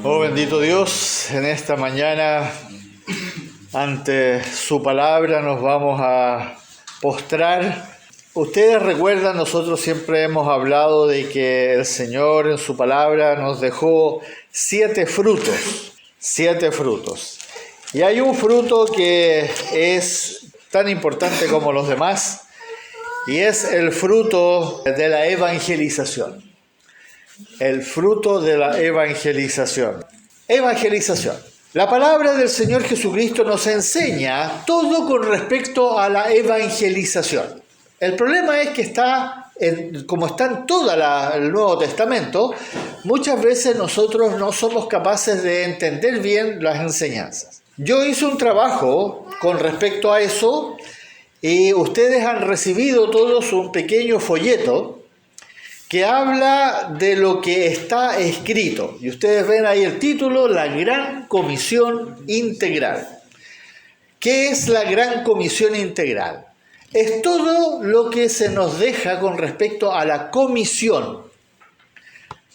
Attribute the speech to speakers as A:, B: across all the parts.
A: Oh bendito Dios, en esta mañana ante su palabra nos vamos a postrar. Ustedes recuerdan, nosotros siempre hemos hablado de que el Señor en su palabra nos dejó 7 frutos. Y hay un fruto que es tan importante como los demás, y es el fruto de la evangelización. El fruto de la evangelización. Evangelización. La palabra del Señor Jesucristo nos enseña todo con respecto a la evangelización. El problema es que como está en todo el Nuevo Testamento, muchas veces nosotros no somos capaces de entender bien las enseñanzas. Yo hice un trabajo con respecto a eso y ustedes han recibido todos un pequeño folleto que habla de lo que está escrito. Y ustedes ven ahí el título, la Gran Comisión Integral. ¿Qué es la Gran Comisión Integral? Es todo lo que se nos deja con respecto a la comisión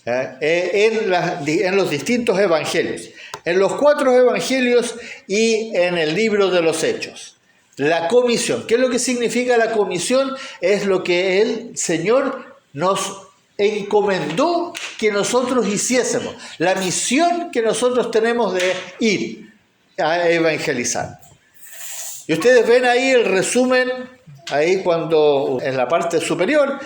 A: en los distintos evangelios. En los 4 evangelios y en el libro de los Hechos. La comisión. ¿Qué es lo que significa la comisión? Es lo que el Señor nos encomendó que nosotros hiciésemos, la misión que nosotros tenemos de ir a evangelizar. Y ustedes ven ahí el resumen, ahí cuando en la parte superior,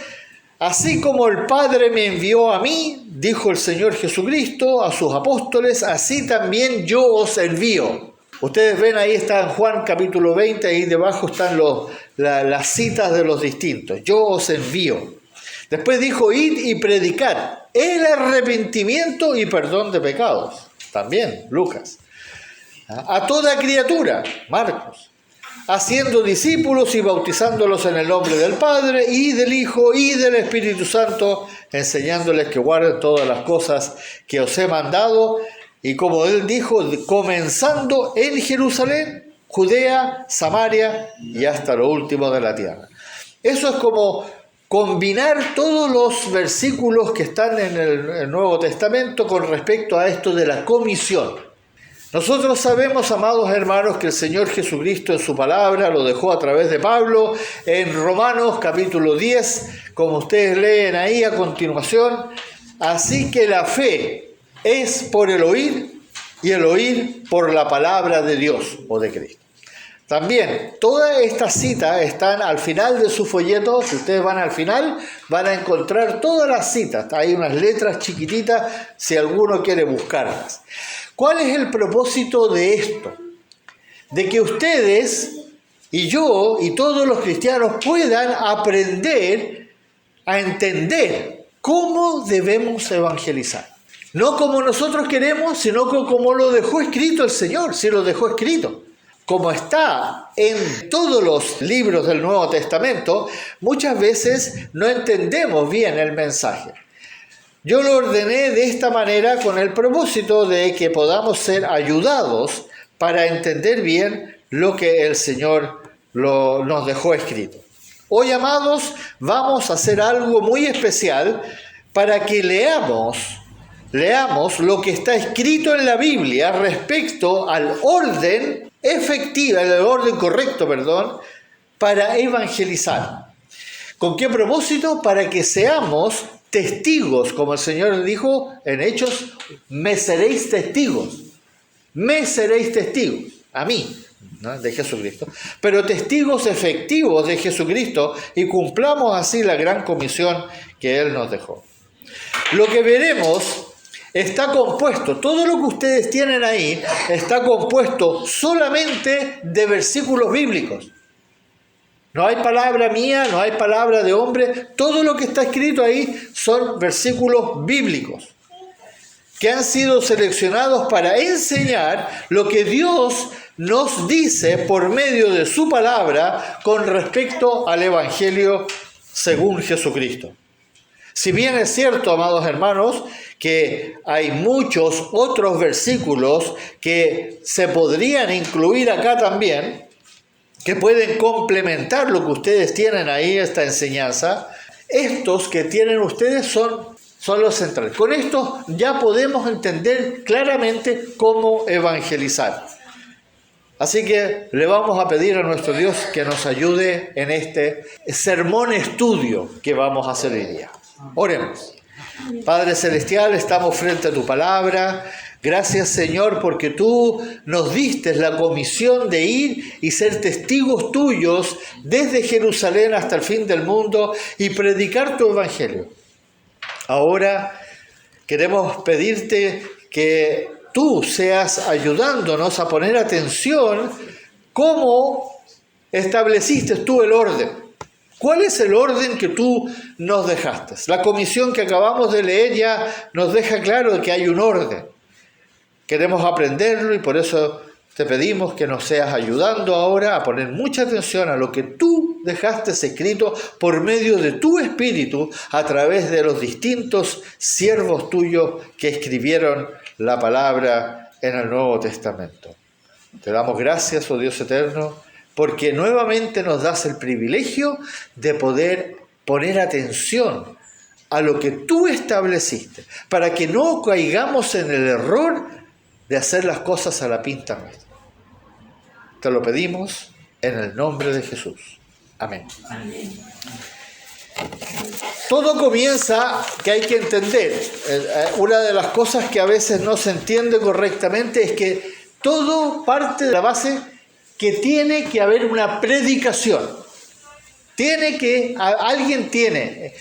A: así como el Padre me envió a mí, dijo el Señor Jesucristo a sus apóstoles, así también yo os envío. Ustedes ven ahí está en Juan capítulo 20, ahí debajo están las citas de los distintos, yo os envío. Después dijo, id y predicad el arrepentimiento y perdón de pecados. También, Lucas. A toda criatura, Marcos. Haciendo discípulos y bautizándolos en el nombre del Padre y del Hijo y del Espíritu Santo, enseñándoles que guarden todas las cosas que os he mandado. Y como él dijo, comenzando en Jerusalén, Judea, Samaria y hasta lo último de la tierra. Eso es como combinar todos los versículos que están en el Nuevo Testamento con respecto a esto de la comisión. Nosotros sabemos, amados hermanos, que el Señor Jesucristo en su palabra lo dejó a través de Pablo en Romanos capítulo 10, como ustedes leen ahí a continuación. Así que la fe es por el oír y el oír por la palabra de Dios o de Cristo. También, todas estas citas están al final de su folleto. Si ustedes van al final, van a encontrar todas las citas. Hay unas letras chiquititas si alguno quiere buscarlas. ¿Cuál es el propósito de esto? De que ustedes y yo y todos los cristianos puedan aprender a entender cómo debemos evangelizar. No como nosotros queremos, sino como lo dejó escrito el Señor, si lo dejó escrito. Como está en todos los libros del Nuevo Testamento, muchas veces no entendemos bien el mensaje. Yo lo ordené de esta manera con el propósito de que podamos ser ayudados para entender bien lo que el Señor nos dejó escrito. Hoy, amados, vamos a hacer algo muy especial para que leamos lo que está escrito en la Biblia respecto al orden correcto, para evangelizar. ¿Con qué propósito? Para que seamos testigos, como el Señor dijo en Hechos, me seréis testigos, a mí, ¿no? De Jesucristo, pero testigos efectivos de Jesucristo y cumplamos así la gran comisión que Él nos dejó. Lo que veremos está compuesto, todo lo que ustedes tienen ahí está compuesto solamente de versículos bíblicos. No hay palabra mía, no hay palabra de hombre, todo lo que está escrito ahí son versículos bíblicos que han sido seleccionados para enseñar lo que Dios nos dice por medio de su palabra con respecto al Evangelio según Jesucristo. Si bien es cierto, amados hermanos, que hay muchos otros versículos que se podrían incluir acá también, que pueden complementar lo que ustedes tienen ahí, esta enseñanza, estos que tienen ustedes son son los centrales. Con esto ya podemos entender claramente cómo evangelizar. Así que le vamos a pedir a nuestro Dios que nos ayude en este sermón estudio que vamos a hacer hoy día. Oremos. Padre Celestial, estamos frente a tu palabra. Gracias, Señor, porque tú nos diste la comisión de ir y ser testigos tuyos desde Jerusalén hasta el fin del mundo y predicar tu evangelio. Ahora queremos pedirte que tú seas ayudándonos a poner atención cómo estableciste tú el orden. ¿Cuál es el orden que tú nos dejaste? La comisión que acabamos de leer ya nos deja claro que hay un orden. Queremos aprenderlo y por eso te pedimos que nos seas ayudando ahora a poner mucha atención a lo que tú dejaste escrito por medio de tu Espíritu a través de los distintos siervos tuyos que escribieron la palabra en el Nuevo Testamento. Te damos gracias, oh Dios eterno, porque nuevamente nos das el privilegio de poder poner atención a lo que tú estableciste, para que no caigamos en el error de hacer las cosas a la pinta nuestra. Te lo pedimos en el nombre de Jesús. Amén. Amén. Todo comienza, que hay que entender, una de las cosas que a veces no se entiende correctamente es que todo parte de la base que tiene que haber una predicación. Alguien tiene,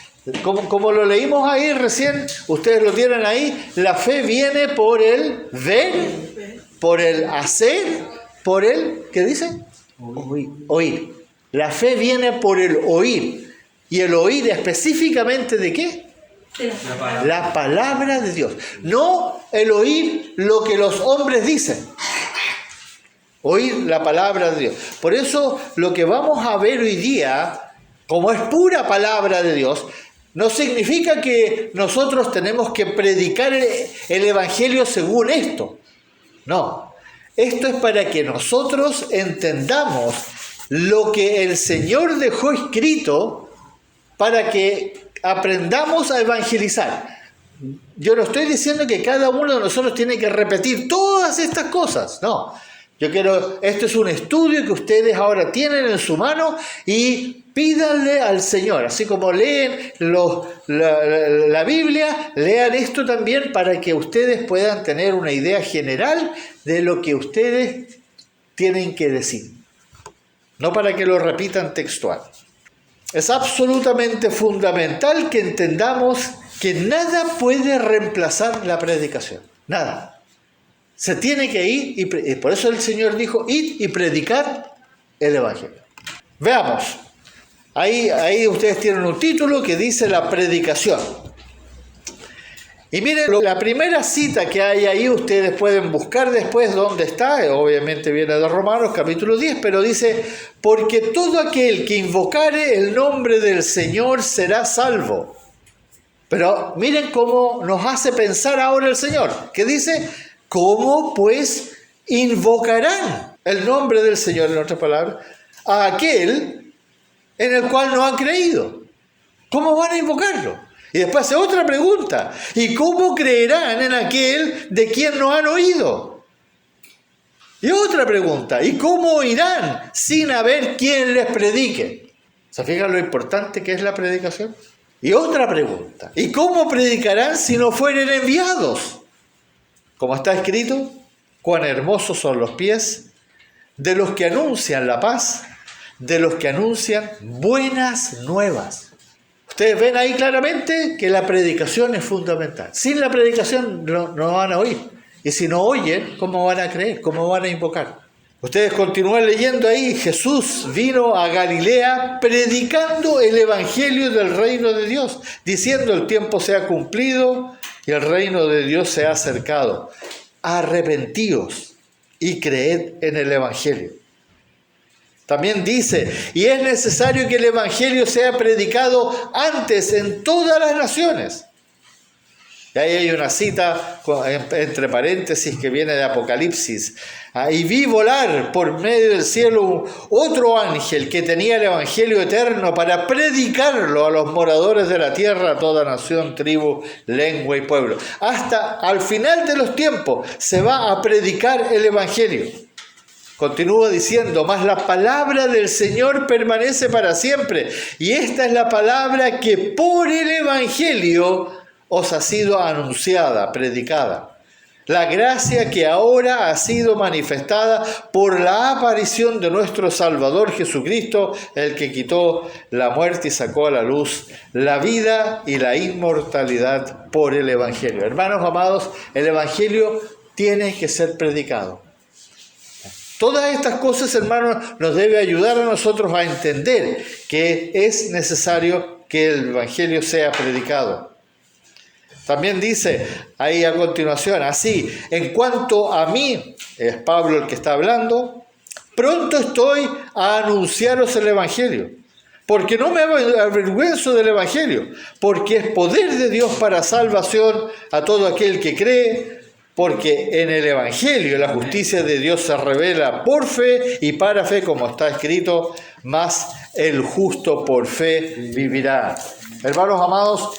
A: como lo leímos ahí recién, ustedes lo tienen ahí, la fe viene por el ver, por el hacer, por el, ¿qué dice? Oír. La fe viene por el oír. ¿Y el oír específicamente de qué? La palabra de Dios. No el oír lo que los hombres dicen. Oír la palabra de Dios. Por eso lo que vamos a ver hoy día, como es pura palabra de Dios, no significa que nosotros tenemos que predicar el Evangelio según esto. No. Esto es para que nosotros entendamos lo que el Señor dejó escrito para que aprendamos a evangelizar. Yo no estoy diciendo que cada uno de nosotros tiene que repetir todas estas cosas, no. Esto es un estudio que ustedes ahora tienen en su mano y pídanle al Señor, así como leen la Biblia, lean esto también para que ustedes puedan tener una idea general de lo que ustedes tienen que decir. No para que lo repitan textual. Es absolutamente fundamental que entendamos que nada puede reemplazar la predicación. Nada. Se tiene que ir, y por eso el Señor dijo, id y predicad el Evangelio. Veamos. Ahí ustedes tienen un título que dice la predicación. Y miren, la primera cita que hay ahí, ustedes pueden buscar después dónde está, obviamente viene de Romanos capítulo 10, pero dice, porque todo aquel que invocare el nombre del Señor será salvo. Pero miren cómo nos hace pensar ahora el Señor, que dice, ¿cómo pues invocarán el nombre del Señor, en otras palabras, a aquel en el cual no han creído? ¿Cómo van a invocarlo? Y después hace otra pregunta. ¿Y cómo creerán en aquel de quien no han oído? Y otra pregunta. ¿Y cómo oirán sin haber quien les predique? ¿Se fijan lo importante que es la predicación? Y otra pregunta. ¿Y cómo predicarán si no fueren enviados? Como está escrito, cuán hermosos son los pies de los que anuncian la paz, de los que anuncian buenas nuevas. Ustedes ven ahí claramente que la predicación es fundamental. Sin la predicación no van a oír. Y si no oyen, ¿cómo van a creer? ¿Cómo van a invocar? Ustedes continúan leyendo ahí, Jesús vino a Galilea predicando el Evangelio del reino de Dios, diciendo el tiempo se ha cumplido y el reino de Dios se ha acercado. Arrepentíos y creed en el Evangelio. También dice, y es necesario que el Evangelio sea predicado antes en todas las naciones. Y ahí hay una cita entre paréntesis que viene de Apocalipsis. Y vi volar por medio del cielo otro ángel que tenía el evangelio eterno para predicarlo a los moradores de la tierra, a toda nación, tribu, lengua y pueblo. Hasta al final de los tiempos se va a predicar el evangelio. Continúa diciendo, mas la palabra del Señor permanece para siempre. Y esta es la palabra que por el evangelio os ha sido anunciada, predicada. La gracia que ahora ha sido manifestada por la aparición de nuestro Salvador Jesucristo, el que quitó la muerte y sacó a la luz la vida y la inmortalidad por el evangelio. Hermanos amados, el evangelio tiene que ser predicado. Todas estas cosas, hermanos, nos debe ayudar a nosotros a entender que es necesario que el evangelio sea predicado. También dice ahí a continuación, así, en cuanto a mí, es Pablo el que está hablando, pronto estoy a anunciaros el evangelio, porque no me avergüenzo del evangelio, porque es poder de Dios para salvación a todo aquel que cree, porque en el evangelio la justicia de Dios se revela por fe y para fe, como está escrito, mas el justo por fe vivirá. Hermanos amados,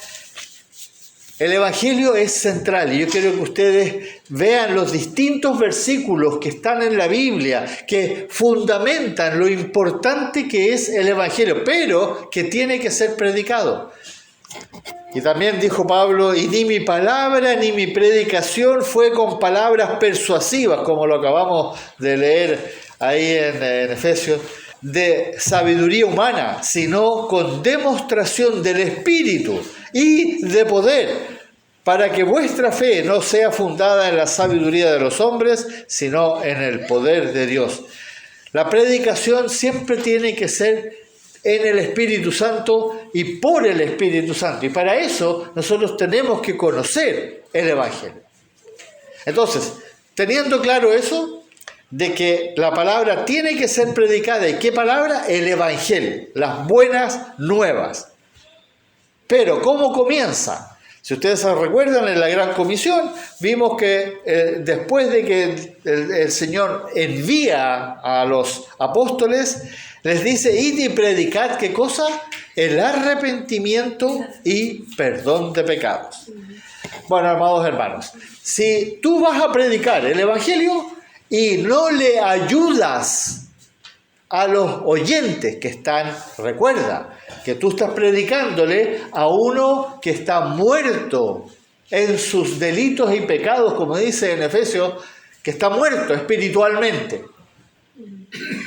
A: el evangelio es central y yo quiero que ustedes vean los distintos versículos que están en la Biblia que fundamentan lo importante que es el evangelio, pero que tiene que ser predicado. Y también dijo Pablo, y ni mi palabra ni mi predicación fue con palabras persuasivas, como lo acabamos de leer ahí en Efesios, de sabiduría humana, sino con demostración del Espíritu y de poder, para que vuestra fe no sea fundada en la sabiduría de los hombres, sino en el poder de Dios. La predicación siempre tiene que ser en el Espíritu Santo y por el Espíritu Santo. Y para eso nosotros tenemos que conocer el Evangelio. Entonces, teniendo claro eso, de que la palabra tiene que ser predicada. ¿Y qué palabra? El Evangelio, las buenas nuevas. Pero, ¿cómo comienza? Si ustedes se recuerdan, en la Gran Comisión, vimos que después de que el Señor envía a los apóstoles, les dice, id y predicad, ¿qué cosa? El arrepentimiento y perdón de pecados. Bueno, amados hermanos, si tú vas a predicar el Evangelio y no le ayudas a los oyentes que están, recuerda que tú estás predicándole a uno que está muerto en sus delitos y pecados, como dice en Efesios, que está muerto espiritualmente.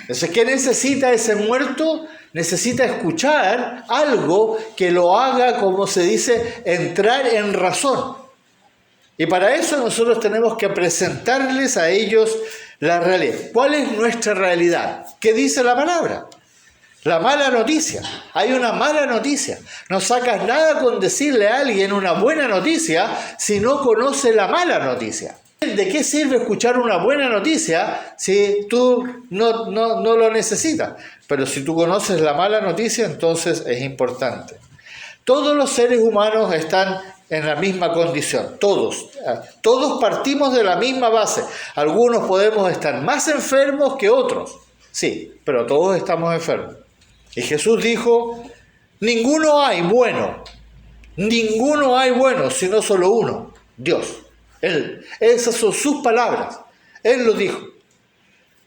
A: Entonces, ¿qué necesita ese muerto? Necesita escuchar algo que lo haga, como se dice, entrar en razón. Y para eso nosotros tenemos que presentarles a ellos la realidad. ¿Cuál es nuestra realidad? ¿Qué dice la palabra? La mala noticia. Hay una mala noticia. No sacas nada con decirle a alguien una buena noticia si no conoce la mala noticia. ¿De qué sirve escuchar una buena noticia si tú no lo necesitas? Pero si tú conoces la mala noticia, entonces es importante. Todos los seres humanos están en la misma condición, todos partimos de la misma base. Algunos podemos estar más enfermos que otros, sí, pero todos estamos enfermos. Y Jesús dijo, ninguno hay bueno, sino solo uno, Dios. Esas son sus palabras, Él lo dijo.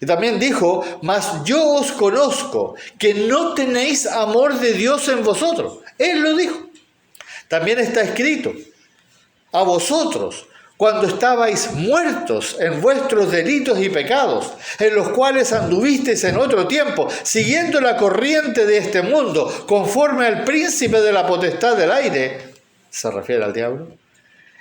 A: Y también dijo, mas yo os conozco, que no tenéis amor de Dios en vosotros. Él lo dijo. También está escrito, a vosotros, cuando estabais muertos en vuestros delitos y pecados, en los cuales anduvisteis en otro tiempo, siguiendo la corriente de este mundo, conforme al príncipe de la potestad del aire, se refiere al diablo,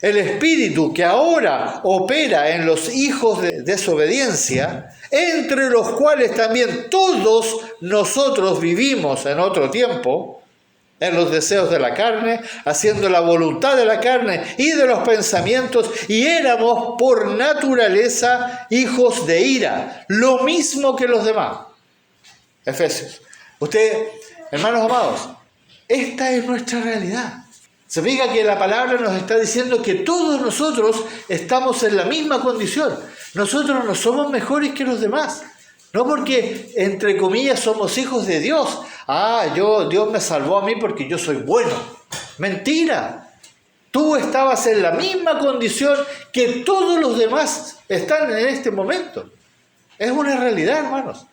A: el espíritu que ahora opera en los hijos de desobediencia, entre los cuales también todos nosotros vivimos en otro tiempo, en los deseos de la carne, haciendo la voluntad de la carne y de los pensamientos, y éramos por naturaleza hijos de ira, lo mismo que los demás. Efesios. Ustedes, hermanos amados, esta es nuestra realidad. Se fija que la palabra nos está diciendo que todos nosotros estamos en la misma condición. Nosotros no somos mejores que los demás. No porque, entre comillas, somos hijos de Dios. Dios me salvó a mí porque yo soy bueno. Mentira. Tú estabas en la misma condición que todos los demás están en este momento. Es una realidad, hermanos.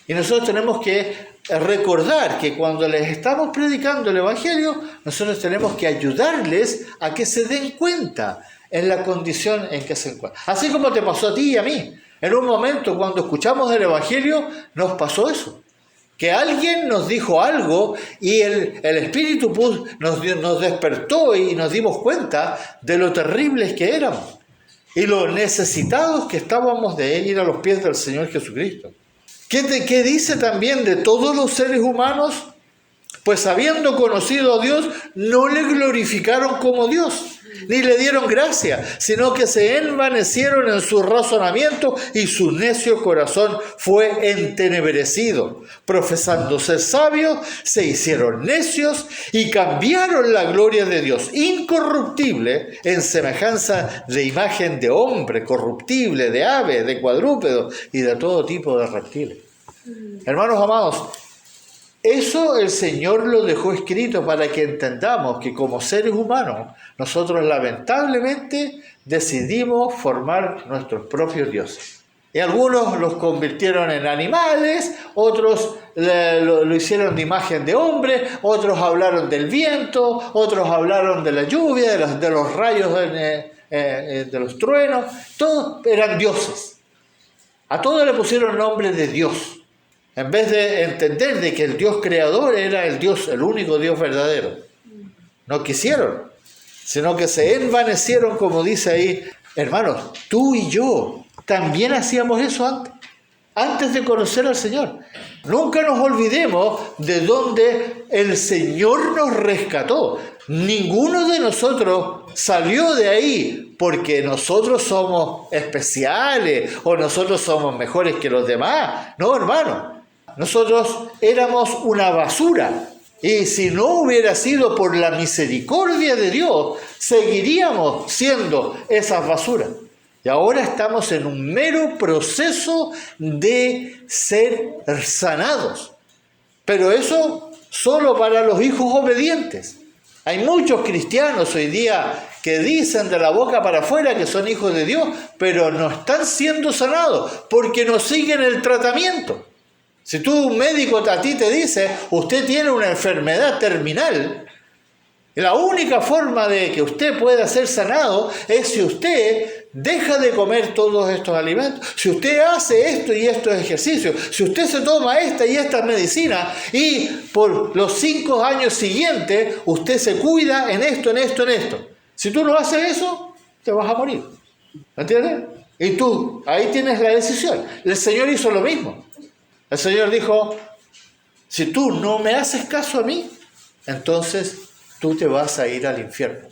A: Y nosotros tenemos que recordar que cuando les estamos predicando el Evangelio, nosotros tenemos que ayudarles a que se den cuenta en la condición en que se encuentran. Así como te pasó a ti y a mí. En un momento, cuando escuchamos el Evangelio, nos pasó eso. Que alguien nos dijo algo y el Espíritu nos despertó y nos dimos cuenta de lo terribles que éramos y lo necesitados que estábamos de ir a los pies del Señor Jesucristo. ¿Qué dice también de todos los seres humanos? Pues habiendo conocido a Dios, no le glorificaron como Dios, ni le dieron gracia, sino que se envanecieron en su razonamiento y su necio corazón fue entenebrecido. Profesando ser sabios, se hicieron necios y cambiaron la gloria de Dios, incorruptible, en semejanza de imagen de hombre, corruptible, de ave, de cuadrúpedo y de todo tipo de reptiles. Hermanos amados, eso el Señor lo dejó escrito para que entendamos que como seres humanos, nosotros lamentablemente decidimos formar nuestros propios dioses. Y algunos los convirtieron en animales, otros lo hicieron de imagen de hombre, otros hablaron del viento, otros hablaron de la lluvia, de los rayos, de los truenos, todos eran dioses. A todos le pusieron nombre de Dios. En vez de entender de que el Dios creador era el Dios, el único Dios verdadero. No quisieron, sino que se envanecieron, como dice ahí. Hermanos, tú y yo también hacíamos eso antes de conocer al Señor. Nunca nos olvidemos de dónde el Señor nos rescató. Ninguno de nosotros salió de ahí porque nosotros somos especiales o nosotros somos mejores que los demás. No, hermano. Nosotros éramos una basura y si no hubiera sido por la misericordia de Dios, seguiríamos siendo esas basuras. Y ahora estamos en un mero proceso de ser sanados. Pero eso solo para los hijos obedientes. Hay muchos cristianos hoy día que dicen de la boca para afuera que son hijos de Dios, pero no están siendo sanados porque no siguen el tratamiento. Si un médico a ti te dice, usted tiene una enfermedad terminal, la única forma de que usted pueda ser sanado es si usted deja de comer todos estos alimentos, si usted hace esto y estos ejercicios, si usted se toma esta y esta medicina y por los 5 años siguientes usted se cuida en esto, en esto, en esto. Si tú no haces eso, te vas a morir. ¿Entiendes? Y tú, ahí tienes la decisión. El Señor hizo lo mismo. El Señor dijo, si tú no me haces caso a mí, entonces tú te vas a ir al infierno.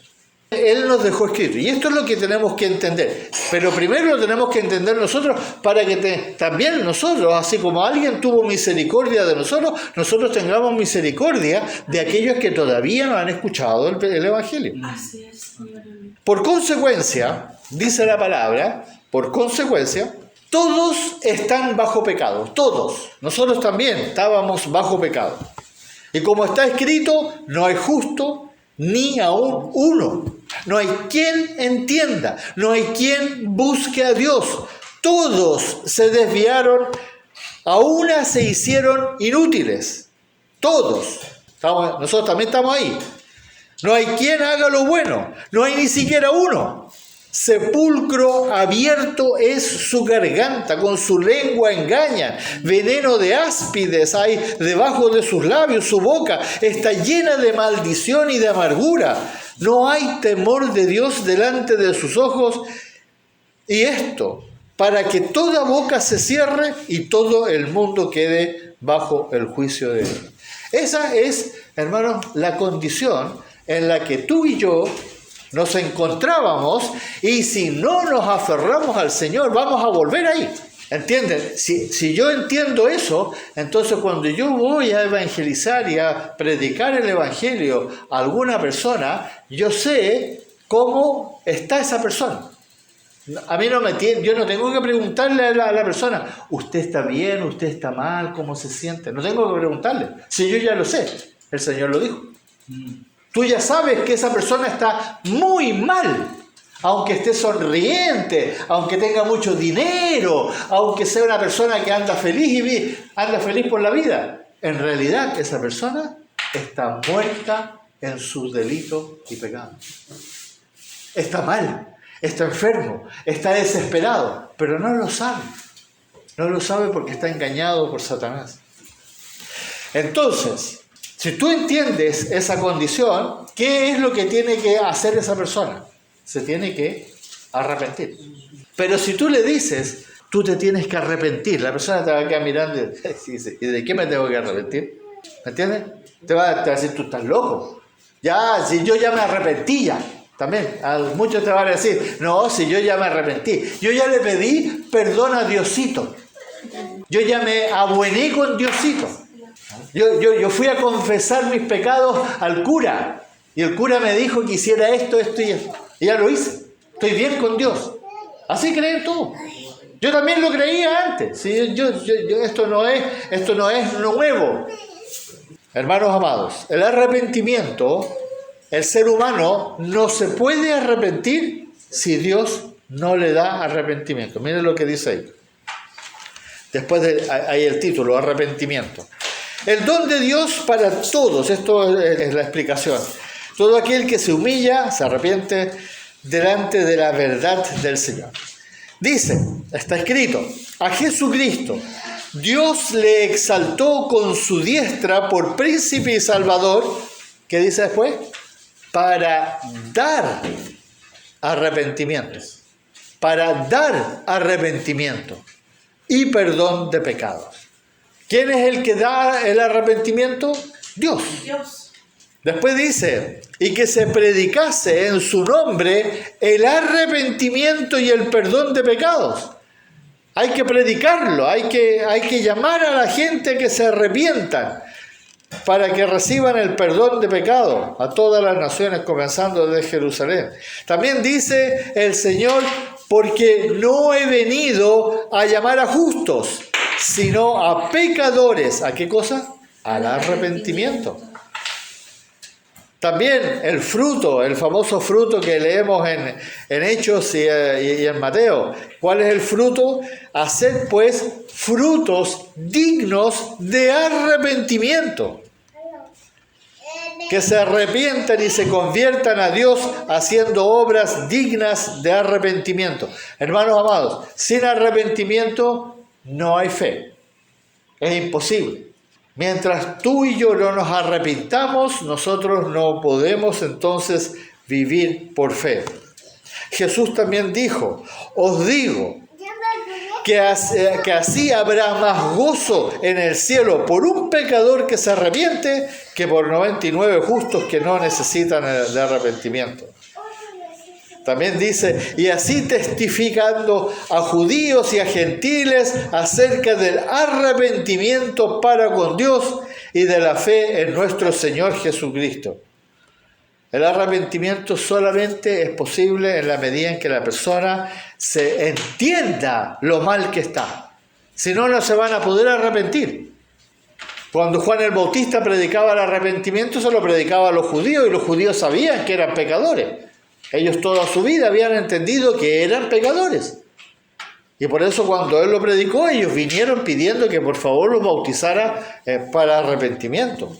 A: Él nos dejó escrito. Y esto es lo que tenemos que entender. Pero primero lo tenemos que entender nosotros para que también nosotros, así como alguien tuvo misericordia de nosotros, nosotros tengamos misericordia de aquellos que todavía no han escuchado el Evangelio.
B: Así es, Señor.
A: Por consecuencia, dice la palabra, por consecuencia, todos están bajo pecado, todos. Nosotros también estábamos bajo pecado. Y como está escrito, no hay justo ni aún uno. No hay quien entienda, no hay quien busque a Dios. Todos se desviaron, a una se hicieron inútiles. Todos. Nosotros también estamos ahí. No hay quien haga lo bueno, no hay ni siquiera uno. Sepulcro abierto es su garganta, con su lengua engaña, veneno de áspides hay debajo de sus labios, su boca está llena de maldición y de amargura. No hay temor de Dios delante de sus ojos, y esto para que toda boca se cierre y todo el mundo quede bajo el juicio de Dios. Esa es, hermanos, la condición en la que tú y yo nos encontrábamos, y si no nos aferramos al Señor, vamos a volver ahí. ¿Entienden? Si yo entiendo eso, entonces cuando yo voy a evangelizar y a predicar el evangelio a alguna persona, yo sé cómo está esa persona. A mí yo no tengo que preguntarle a la persona, ¿usted está bien? ¿Usted está mal? ¿Cómo se siente? No tengo que preguntarle. Si yo ya lo sé, el Señor lo dijo. Tú ya sabes que esa persona está muy mal. Aunque esté sonriente, aunque tenga mucho dinero, aunque sea una persona que anda feliz por la vida, en realidad esa persona está muerta en sus delitos y pecados. Está mal, está enfermo, está desesperado, pero no lo sabe. No lo sabe porque está engañado por Satanás. Entonces, si tú entiendes esa condición, ¿qué es lo que tiene que hacer esa persona? Se tiene que arrepentir. Pero si tú le dices, tú te tienes que arrepentir, la persona te va a quedar mirando y dice, ¿y de qué me tengo que arrepentir? ¿Me entiendes? Te va a decir, tú estás loco. Ya, si yo ya me arrepentí ya. También, muchos te van a decir, no, si yo ya me arrepentí. Yo ya le pedí perdón a Diosito. Yo ya me abuené con Diosito. Yo fui a confesar mis pecados al cura. Y el cura me dijo que hiciera esto, esto y esto. Y ya lo hice. Estoy bien con Dios. Así creen todos. Yo también lo creía antes. ¿Sí? Esto no es nuevo. Hermanos amados, el arrepentimiento, el ser humano no se puede arrepentir si Dios no le da arrepentimiento. Miren lo que dice ahí. Después hay el título, arrepentimiento. El don de Dios para todos. Esto es la explicación. Todo aquel que se humilla, se arrepiente delante de la verdad del Señor. Dice, está escrito, a Jesucristo Dios le exaltó con su diestra por príncipe y salvador. ¿Qué dice después? Para dar arrepentimiento. Para dar arrepentimiento y perdón de pecados. ¿Quién es el que da el arrepentimiento? Dios. Después dice, y que se predicase en su nombre el arrepentimiento y el perdón de pecados. Hay que predicarlo, hay que llamar a la gente que se arrepientan para que reciban el perdón de pecado a todas las naciones, comenzando desde Jerusalén. También dice el Señor, porque no he venido a llamar a justos, sino a pecadores. ¿A qué cosa? Al arrepentimiento. También el fruto, el famoso fruto que leemos en Hechos y en Mateo. ¿Cuál es el fruto? Haced pues frutos dignos de arrepentimiento. Que se arrepientan y se conviertan a Dios haciendo obras dignas de arrepentimiento. Hermanos amados, sin arrepentimiento no hay fe. Es imposible. Mientras tú y yo no nos arrepintamos, nosotros no podemos entonces vivir por fe. Jesús también dijo, os digo que así habrá más gozo en el cielo por un pecador que se arrepiente que por 99 justos que no necesitan de arrepentimiento. También dice, y así testificando a judíos y a gentiles acerca del arrepentimiento para con Dios y de la fe en nuestro Señor Jesucristo. El arrepentimiento solamente es posible en la medida en que la persona se entienda lo mal que está. Si no, no se van a poder arrepentir. Cuando Juan el Bautista predicaba el arrepentimiento, se lo predicaba a los judíos y los judíos sabían que eran pecadores. Ellos toda su vida habían entendido que eran pecadores. Y por eso cuando él lo predicó, ellos vinieron pidiendo que por favor los bautizara para arrepentimiento.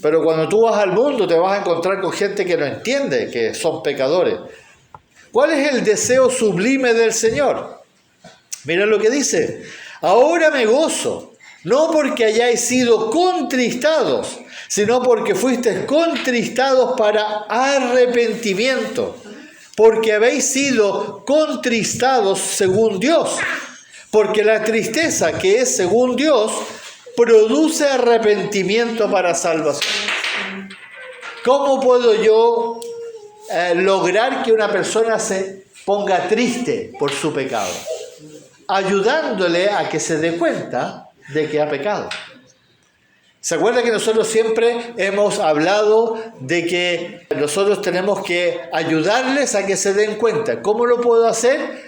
A: Pero cuando tú vas al mundo te vas a encontrar con gente que no entiende que son pecadores. ¿Cuál es el deseo sublime del Señor? Mira lo que dice. Ahora me gozo, no porque hayáis sido contristados, sino porque fuisteis contristados para arrepentimiento, porque habéis sido contristados según Dios, porque la tristeza que es según Dios produce arrepentimiento para salvación. ¿Cómo puedo yo lograr que una persona se ponga triste por su pecado? ayudándole a que se dé cuenta de que ha pecado. ¿Se acuerda que nosotros siempre hemos hablado de que nosotros tenemos que ayudarles a que se den cuenta? ¿Cómo lo puedo hacer?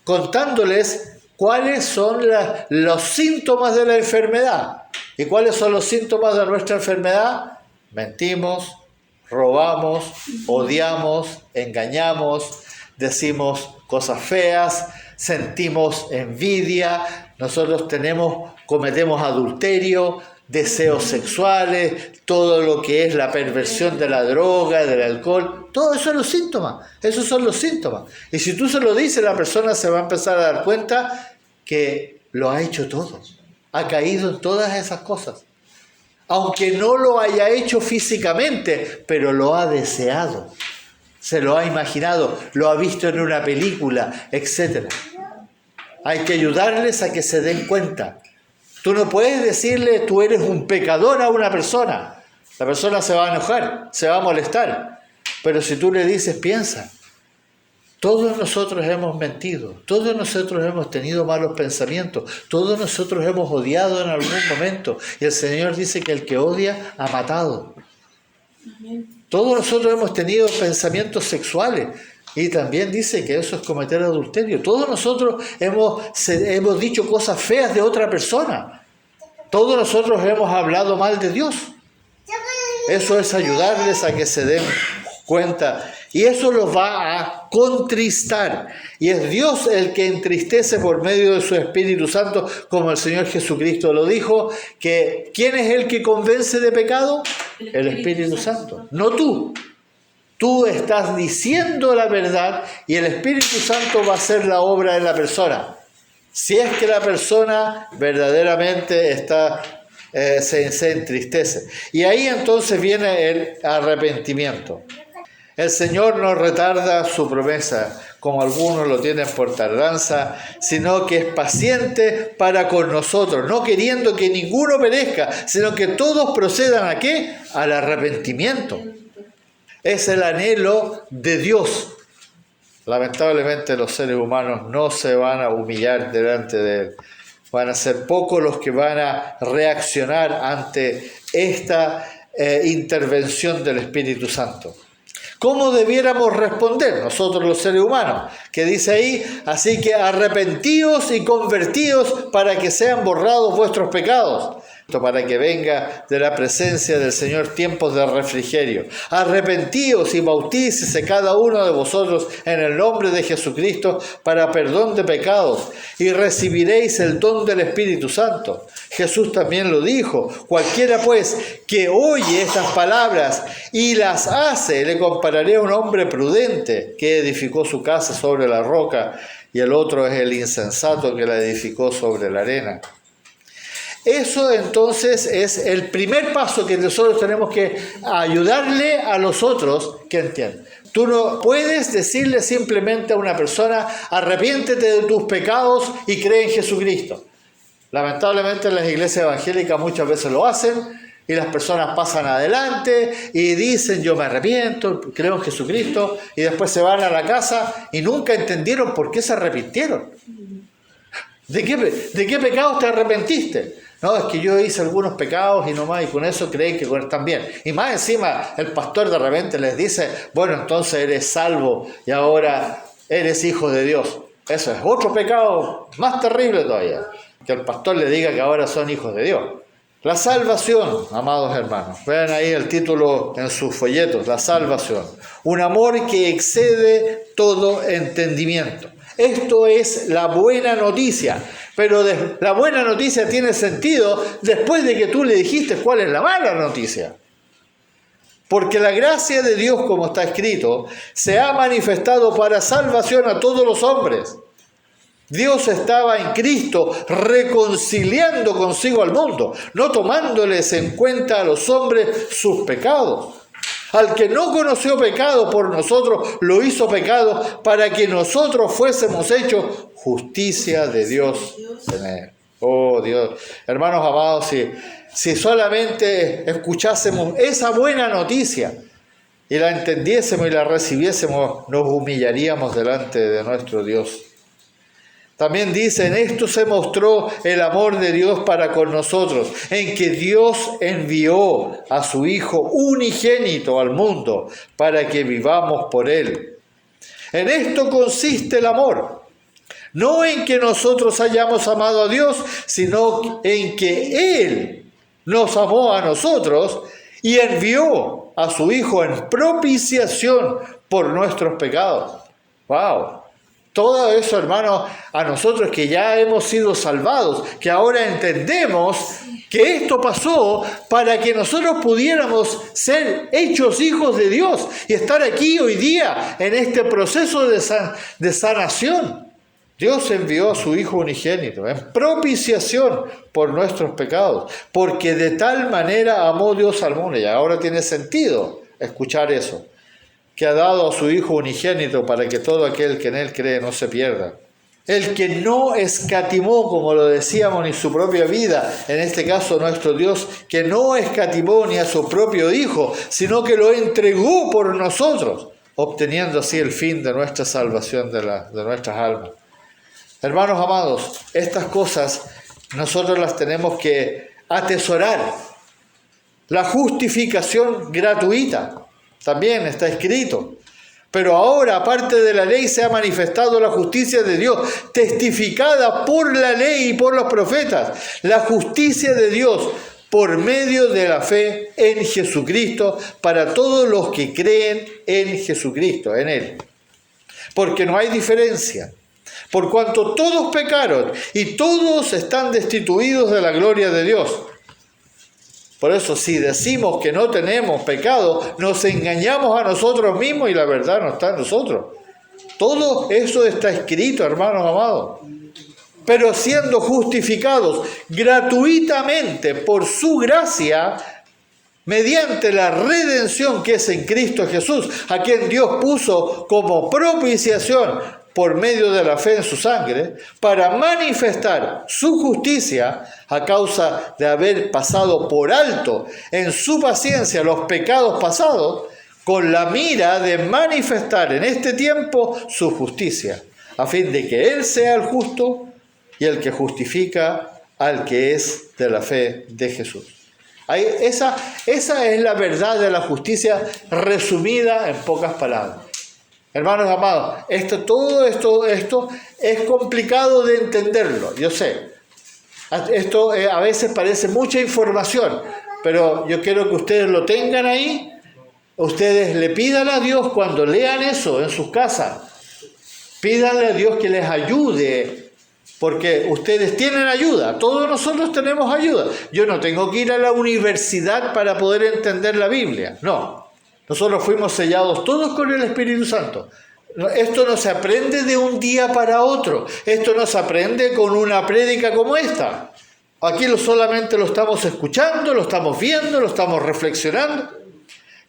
A: Contándoles cuáles son los síntomas de la enfermedad. ¿Y cuáles son los síntomas de nuestra enfermedad? Mentimos, robamos, odiamos, engañamos, decimos cosas feas, sentimos envidia, nosotros cometemos adulterio, deseos sexuales, todo lo que es la perversión de la droga, del alcohol, todo eso son los síntomas, esos son los síntomas. Y si tú se lo dices, la persona se va a empezar a dar cuenta que lo ha hecho todo, ha caído en todas esas cosas. Aunque no lo haya hecho físicamente, pero lo ha deseado, se lo ha imaginado, lo ha visto en una película, etc. Hay que ayudarles a que se den cuenta. Tú no puedes decirle, tú eres un pecador a una persona. La persona se va a enojar, se va a molestar. Pero si tú le dices, piensa, todos nosotros hemos mentido, todos nosotros hemos tenido malos pensamientos, todos nosotros hemos odiado en algún momento. Y el Señor dice que el que odia ha matado. Todos nosotros hemos tenido pensamientos sexuales. Y también dice que eso es cometer adulterio. Todos nosotros hemos dicho cosas feas de otra persona. Todos nosotros hemos hablado mal de Dios. Eso es ayudarles a que se den cuenta. Y eso los va a contristar. Y es Dios el que entristece por medio de su Espíritu Santo, como el Señor Jesucristo lo dijo, que ¿quién es el que convence de pecado? El Espíritu Santo, no tú. Tú estás diciendo la verdad y el Espíritu Santo va a hacer la obra en la persona. Si es que la persona verdaderamente se entristece. Y ahí entonces viene el arrepentimiento. El Señor no retarda su promesa, como algunos lo tienen por tardanza, sino que es paciente para con nosotros, no queriendo que ninguno perezca, sino que todos procedan ¿a qué? Al arrepentimiento. Es el anhelo de Dios. Lamentablemente los seres humanos no se van a humillar delante de Él. Van a ser pocos los que van a reaccionar ante esta intervención del Espíritu Santo. ¿Cómo debiéramos responder nosotros los seres humanos? Que dice ahí, así que arrepentíos y convertíos para que sean borrados vuestros pecados, para que venga de la presencia del Señor tiempos de refrigerio. Arrepentíos y bautícese cada uno de vosotros en el nombre de Jesucristo para perdón de pecados y recibiréis el don del Espíritu Santo. Jesús también lo dijo, cualquiera pues que oye estas palabras y las hace, le compararé a un hombre prudente que edificó su casa sobre la roca y el otro es el insensato que la edificó sobre la arena. Eso entonces es el primer paso que nosotros tenemos que ayudarle a los otros que entiendan. Tú no puedes decirle simplemente a una persona, arrepiéntete de tus pecados y cree en Jesucristo. Lamentablemente en las iglesias evangélicas muchas veces lo hacen y las personas pasan adelante y dicen yo me arrepiento, creo en Jesucristo y después se van a la casa y nunca entendieron por qué se arrepintieron. ¿De qué pecados te arrepentiste? No, es que yo hice algunos pecados y nomás, y con eso creen que están bien. Y más encima, el pastor de repente les dice, bueno, entonces eres salvo y ahora eres hijo de Dios. Eso es otro pecado más terrible todavía, que el pastor le diga que ahora son hijos de Dios. La salvación, amados hermanos, vean ahí el título en sus folletos, la salvación. Un amor que excede todo entendimiento. Esto es la buena noticia, pero la buena noticia tiene sentido después de que tú le dijiste cuál es la mala noticia. Porque la gracia de Dios, como está escrito, se ha manifestado para salvación a todos los hombres. Dios estaba en Cristo reconciliando consigo al mundo, no tomándoles en cuenta a los hombres sus pecados. Al que no conoció pecado por nosotros, lo hizo pecado para que nosotros fuésemos hechos justicia de Dios en él. Oh Dios, hermanos amados, si solamente escuchásemos esa buena noticia y la entendiésemos y la recibiésemos, nos humillaríamos delante de nuestro Dios. También dice, en esto se mostró el amor de Dios para con nosotros, en que Dios envió a su Hijo unigénito al mundo para que vivamos por Él. En esto consiste el amor, no en que nosotros hayamos amado a Dios, sino en que Él nos amó a nosotros y envió a su Hijo en propiciación por nuestros pecados. ¡Wow! Todo eso, hermanos, a nosotros que ya hemos sido salvados, que ahora entendemos que esto pasó para que nosotros pudiéramos ser hechos hijos de Dios y estar aquí hoy día en este proceso de sanación. Dios envió a su Hijo unigénito en propiciación por nuestros pecados, porque de tal manera amó Dios al mundo. Y ahora tiene sentido escuchar eso, que ha dado a su Hijo unigénito para que todo aquel que en Él cree no se pierda. El que no escatimó, como lo decíamos, ni su propia vida, en este caso nuestro Dios, que no escatimó ni a su propio Hijo, sino que lo entregó por nosotros, obteniendo así el fin de nuestra salvación de nuestras almas. Hermanos amados, estas cosas nosotros las tenemos que atesorar. La justificación gratuita también está escrito. Pero ahora, aparte de la ley, se ha manifestado la justicia de Dios, testificada por la ley y por los profetas. La justicia de Dios por medio de la fe en Jesucristo para todos los que creen en Jesucristo, en Él. Porque no hay diferencia. Por cuanto todos pecaron y todos están destituidos de la gloria de Dios. Por eso, si decimos que no tenemos pecado, nos engañamos a nosotros mismos y la verdad no está en nosotros. Todo eso está escrito, hermanos amados. Pero siendo justificados gratuitamente por su gracia, mediante la redención que es en Cristo Jesús, a quien Dios puso como propiciación por medio de la fe en su sangre, para manifestar su justicia a causa de haber pasado por alto en su paciencia los pecados pasados, con la mira de manifestar en este tiempo su justicia, a fin de que Él sea el justo y el que justifica al que es de la fe de Jesús. Esa es la verdad de la justicia resumida en pocas palabras. Hermanos amados, todo esto es complicado de entenderlo, yo sé. Esto a veces parece mucha información, pero yo quiero que ustedes lo tengan ahí. Ustedes le pidan a Dios cuando lean eso en sus casas. Pídanle a Dios que les ayude, porque ustedes tienen ayuda. Todos nosotros tenemos ayuda. Yo no tengo que ir a la universidad para poder entender la Biblia, no. Nosotros fuimos sellados todos con el Espíritu Santo. Esto no se aprende de un día para otro. Esto no se aprende con una prédica como esta. Aquí solamente lo estamos escuchando, lo estamos viendo, lo estamos reflexionando.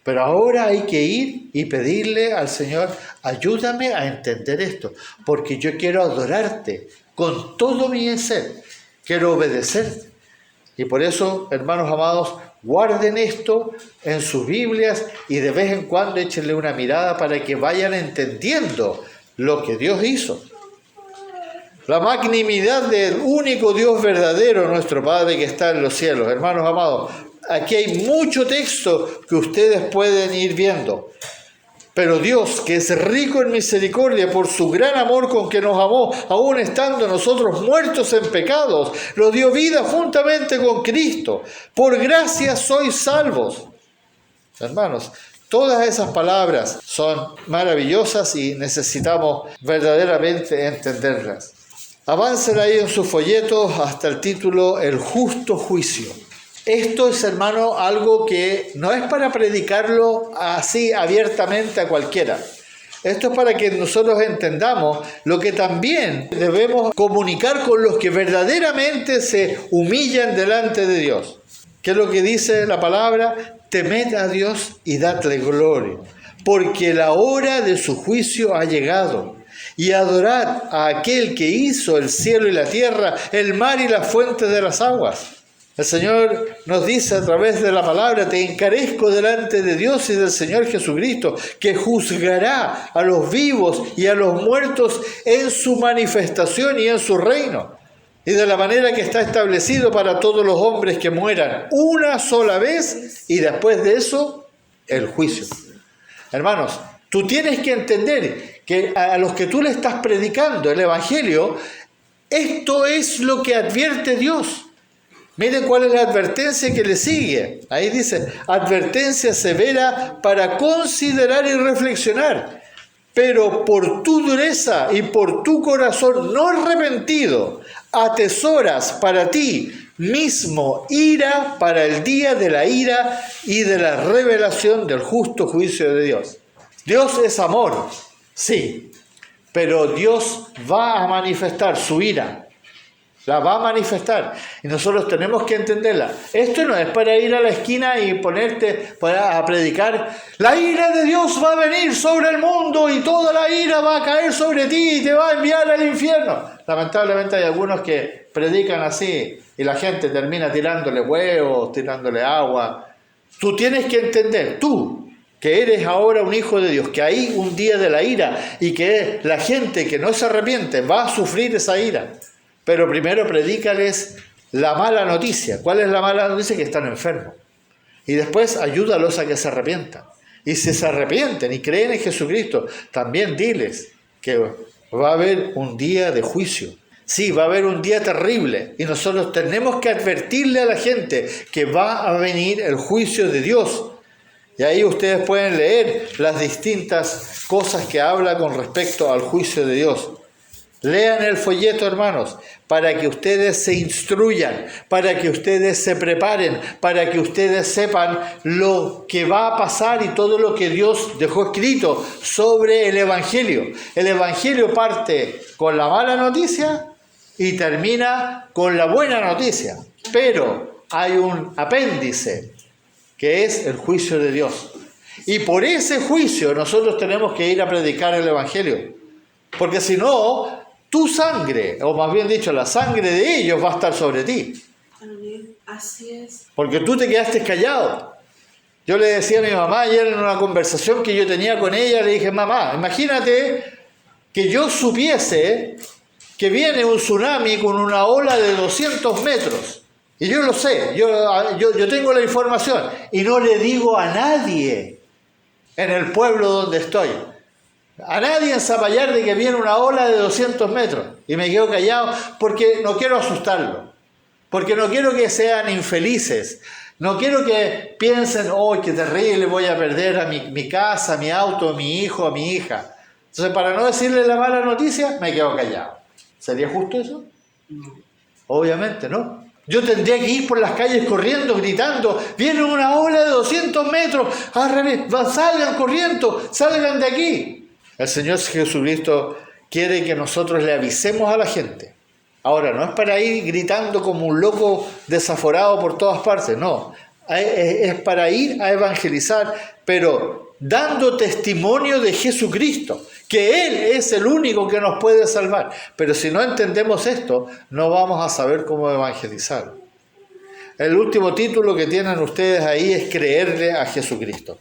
A: Pero ahora hay que ir y pedirle al Señor, ayúdame a entender esto, porque yo quiero adorarte con todo mi ser. Quiero obedecerte. Y por eso, hermanos amados, guarden esto en sus Biblias y de vez en cuando échenle una mirada para que vayan entendiendo lo que Dios hizo. La magnanimidad del único Dios verdadero, nuestro Padre que está en los cielos. Hermanos amados, aquí hay mucho texto que ustedes pueden ir viendo. Pero Dios, que es rico en misericordia por su gran amor con que nos amó, aún estando nosotros muertos en pecados, nos dio vida juntamente con Cristo. Por gracia sois salvos. Hermanos, todas esas palabras son maravillosas y necesitamos verdaderamente entenderlas. Avancen ahí en sus folletos hasta el título El justo juicio. Esto es, hermano, algo que no es para predicarlo así abiertamente a cualquiera. Esto es para que nosotros entendamos lo que también debemos comunicar con los que verdaderamente se humillan delante de Dios. ¿Qué es lo que dice la palabra? Temed a Dios y dadle gloria, porque la hora de su juicio ha llegado. Y adorad a aquel que hizo el cielo y la tierra, el mar y las fuentes de las aguas. El Señor nos dice a través de la palabra: te encarezco delante de Dios y del Señor Jesucristo, que juzgará a los vivos y a los muertos en su manifestación y en su reino, y de la manera que está establecido para todos los hombres que mueran una sola vez, y después de eso, el juicio. Hermanos, tú tienes que entender que a los que tú le estás predicando el Evangelio, esto es lo que advierte Dios. Miren cuál es la advertencia que le sigue. Ahí dice: advertencia severa para considerar y reflexionar. Pero por tu dureza y por tu corazón no arrepentido, atesoras para ti mismo ira para el día de la ira y de la revelación del justo juicio de Dios. Dios es amor, sí, pero Dios va a manifestar su ira. La va a manifestar y nosotros tenemos que entenderla. Esto no es para ir a la esquina y ponerte a predicar: la ira de Dios va a venir sobre el mundo y toda la ira va a caer sobre ti y te va a enviar al infierno. Lamentablemente hay algunos que predican así y la gente termina tirándole huevos, tirándole agua. Tú tienes que entender, tú, que eres ahora un hijo de Dios, que hay un día de la ira y que la gente que no se arrepiente va a sufrir esa ira. Pero primero predícales la mala noticia. ¿Cuál es la mala noticia? Que están enfermos. Y después ayúdalos a que se arrepientan. Y si se arrepienten y creen en Jesucristo, también diles que va a haber un día de juicio. Sí, va a haber un día terrible. Y nosotros tenemos que advertirle a la gente que va a venir el juicio de Dios. Y ahí ustedes pueden leer las distintas cosas que habla con respecto al juicio de Dios. Lean el folleto, hermanos, para que ustedes se instruyan, para que ustedes se preparen, para que ustedes sepan lo que va a pasar y todo lo que Dios dejó escrito sobre el Evangelio. El Evangelio parte con la mala noticia y termina con la buena noticia. Pero hay un apéndice que es el juicio de Dios. Y por ese juicio nosotros tenemos que ir a predicar el Evangelio. Porque si no, tu sangre, o más bien dicho, la sangre de ellos va a estar sobre ti.
B: Así es.
A: Porque tú te quedaste callado. Yo le decía a mi mamá ayer en una conversación que yo tenía con ella, le dije: mamá, imagínate que yo supiese que viene un tsunami con una ola de 200 metros. Y yo lo sé, yo tengo la información. Y no le digo a nadie en el pueblo donde estoy. A nadie en Zapallar de que viene una ola de 200 metros. Y me quedo callado porque no quiero asustarlo. Porque no quiero que sean infelices. No quiero que piensen: oh, qué terrible, voy a perder a mi casa, mi auto, mi hijo, a mi hija. Entonces, para no decirle la mala noticia, me quedo callado. ¿Sería justo eso?
B: No.
A: Obviamente, ¿no? Yo tendría que ir por las calles corriendo, gritando: viene una ola de 200 metros, salgan corriendo, salgan de aquí. El Señor Jesucristo quiere que nosotros le avisemos a la gente. Ahora, no es para ir gritando como un loco desaforado por todas partes, no. Es para ir a evangelizar, pero dando testimonio de Jesucristo, que Él es el único que nos puede salvar. Pero si no entendemos esto, no vamos a saber cómo evangelizar. El último título que tienen ustedes ahí es creerle a Jesucristo.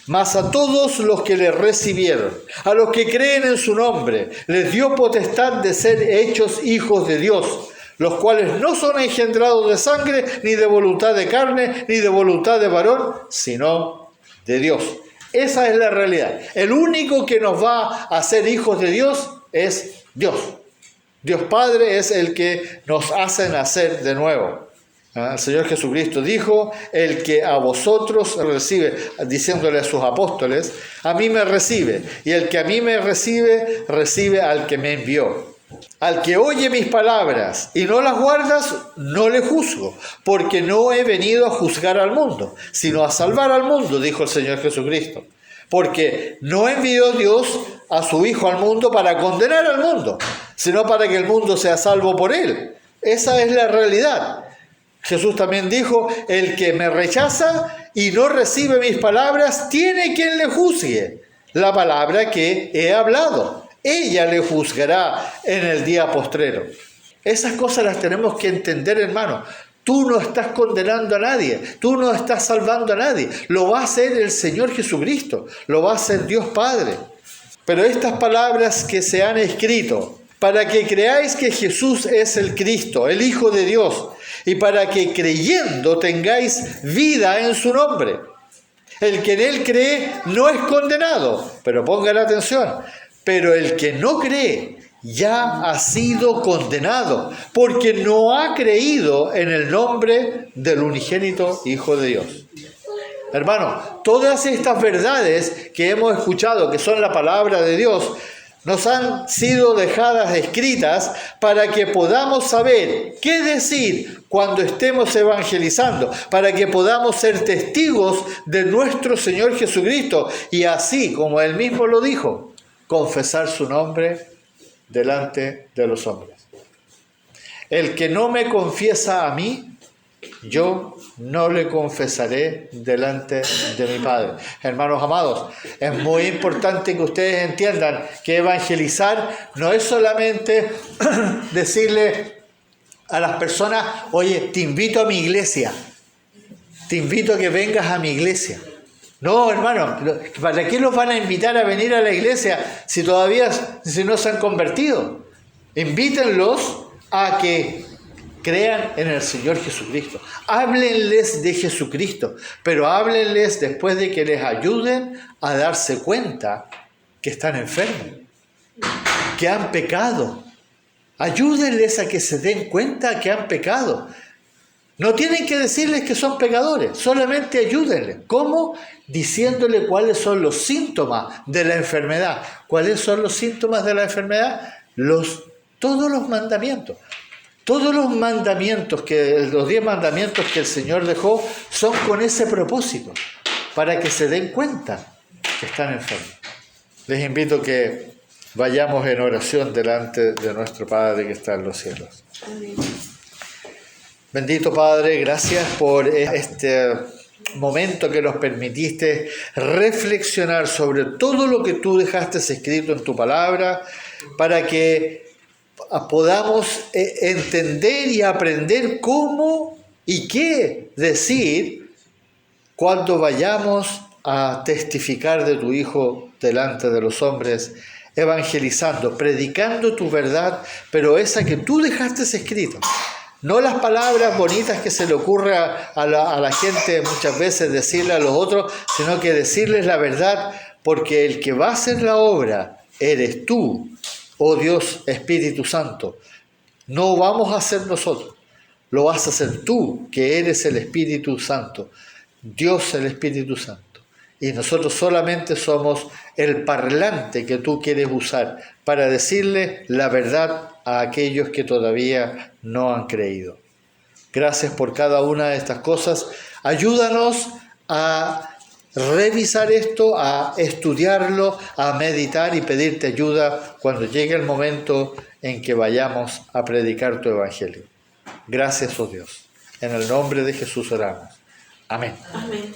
A: Mas a todos los que le recibieron, a los que creen en su nombre, les dio potestad de ser hechos hijos de Dios, los cuales no son engendrados de sangre, ni de voluntad de carne, ni de voluntad de varón, sino de Dios. Esa es la realidad. El único que nos va a hacer hijos de Dios es Dios. Dios Padre es el que nos hace nacer de nuevo. El Señor Jesucristo dijo: el que a vosotros recibe, diciéndole a sus apóstoles, a mí me recibe, y el que a mí me recibe, recibe al que me envió. Al que oye mis palabras y no las guardas, no le juzgo, porque no he venido a juzgar al mundo, sino a salvar al mundo, dijo el Señor Jesucristo. Porque no envió Dios a su Hijo al mundo para condenar al mundo, sino para que el mundo sea salvo por él. Esa es la realidad. Jesús también dijo: el que me rechaza y no recibe mis palabras, tiene quien le juzgue la palabra que he hablado. Ella le juzgará en el día postrero. Esas cosas las tenemos que entender, hermanos. Tú no estás condenando a nadie, tú no estás salvando a nadie. Lo va a hacer el Señor Jesucristo, lo va a hacer Dios Padre. Pero estas palabras que se han escrito, para que creáis que Jesús es el Cristo, el Hijo de Dios, y para que creyendo tengáis vida en su nombre. El que en él cree no es condenado, pero pongan atención, pero el que no cree ya ha sido condenado, porque no ha creído en el nombre del unigénito Hijo de Dios. Hermano, todas estas verdades que hemos escuchado, que son la palabra de Dios, nos han sido dejadas escritas para que podamos saber qué decir cuando estemos evangelizando, para que podamos ser testigos de nuestro Señor Jesucristo y así, como Él mismo lo dijo, confesar su nombre delante de los hombres. El que no me confiesa a mí, yo no le confesaré delante de mi Padre. Hermanos amados, es muy importante que ustedes entiendan que evangelizar no es solamente decirle a las personas, oye, te invito a mi iglesia, te invito a que vengas a mi iglesia. No, hermano, ¿para qué los van a invitar a venir a la iglesia si no se han convertido? Invítenlos a que crean en el Señor Jesucristo. Háblenles de Jesucristo, pero háblenles después de que les ayuden a darse cuenta que están enfermos, que han pecado. Ayúdenles a que se den cuenta que han pecado. No tienen que decirles que son pecadores, solamente ayúdenles. ¿Cómo? Diciéndole cuáles son los síntomas de la enfermedad. ¿Cuáles son los síntomas de la enfermedad? Todos los mandamientos. Todos los mandamientos, los 10 mandamientos que el Señor dejó, son con ese propósito, para que se den cuenta que están enfermos. Les invito a que vayamos en oración delante de nuestro Padre que está en los cielos.
B: Amén.
A: Bendito Padre, gracias por este momento que nos permitiste reflexionar sobre todo lo que tú dejaste escrito en tu palabra, para que podamos entender y aprender cómo y qué decir cuando vayamos a testificar de tu Hijo delante de los hombres, evangelizando, predicando tu verdad, pero esa que tú dejaste escrita. No las palabras bonitas que se le ocurre a la gente muchas veces decirle a los otros, sino que decirles la verdad, porque el que va a hacer la obra eres tú, oh Dios Espíritu Santo. No vamos a hacer nosotros, lo vas a hacer tú, que eres el Espíritu Santo, Dios el Espíritu Santo. Y nosotros solamente somos el parlante que tú quieres usar para decirle la verdad a aquellos que todavía no han creído. Gracias por cada una de estas cosas. Ayúdanos a revisar esto, a estudiarlo, a meditar y pedirte ayuda cuando llegue el momento en que vayamos a predicar tu evangelio. Gracias, oh Dios. En el nombre de Jesús oramos. Amén.
B: Amén.